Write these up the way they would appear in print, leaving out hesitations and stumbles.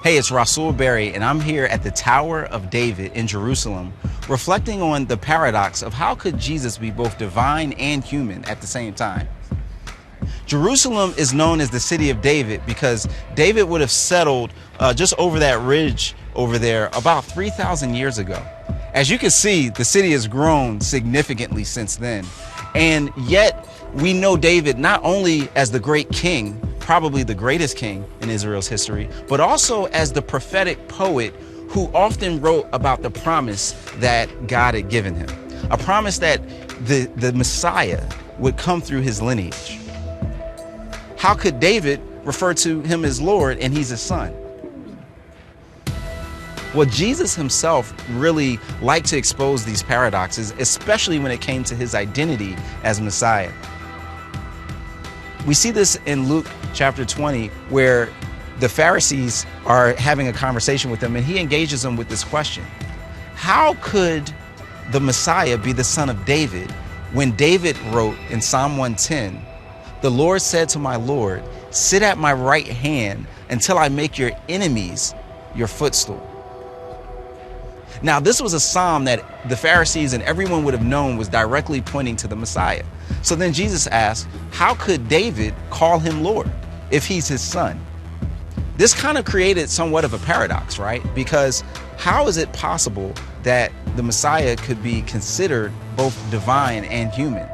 Hey, it's Rasool Berry, and I'm here at the Tower of David in Jerusalem, reflecting on the paradox of how could Jesus be both divine and human at the same time. Jerusalem is known as the city of David because David would have settled just over that ridge over there about 3,000 years ago. As you can see, the city has grown significantly since then. And yet we know David not only as the great king, probably the greatest king in Israel's history, but also as the prophetic poet who often wrote about the promise that God had given him. A promise that the Messiah would come through his lineage. How could David refer to him as Lord and he's his son? Well, Jesus himself really liked to expose these paradoxes, especially when it came to his identity as Messiah. We see this in Luke chapter 20, where the Pharisees are having a conversation with him, and he engages them with this question. How could the Messiah be the son of David when David wrote in Psalm 110, "The Lord said to my Lord, sit at my right hand until I make your enemies your footstool." Now, this was a psalm that the Pharisees and everyone would have known was directly pointing to the Messiah. So then Jesus asked, how could David call him Lord if he's his son? This kind of created somewhat of a paradox, right? Because how is it possible that the Messiah could be considered both divine and human?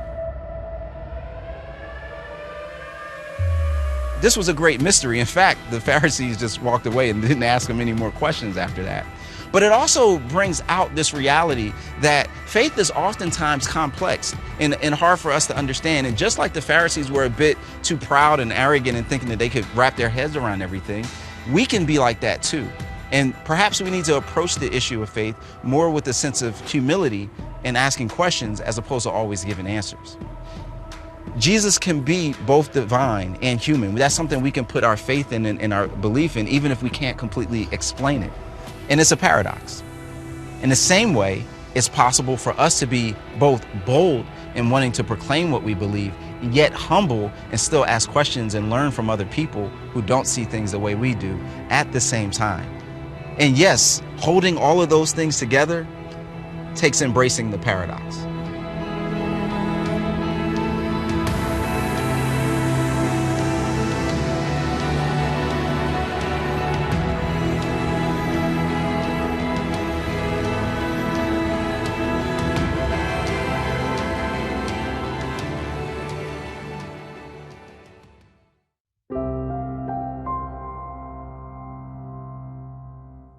This was a great mystery. In fact, the Pharisees just walked away and didn't ask him any more questions after that. But it also brings out this reality that faith is oftentimes complex and hard for us to understand. And just like the Pharisees were a bit too proud and arrogant in thinking that they could wrap their heads around everything, we can be like that too. And perhaps we need to approach the issue of faith more with a sense of humility and asking questions as opposed to always giving answers. Jesus can be both divine and human. That's something we can put our faith in and our belief in, even if we can't completely explain it. And it's a paradox. In the same way, it's possible for us to be both bold in wanting to proclaim what we believe, yet humble and still ask questions and learn from other people who don't see things the way we do at the same time. And yes, holding all of those things together takes embracing the paradox.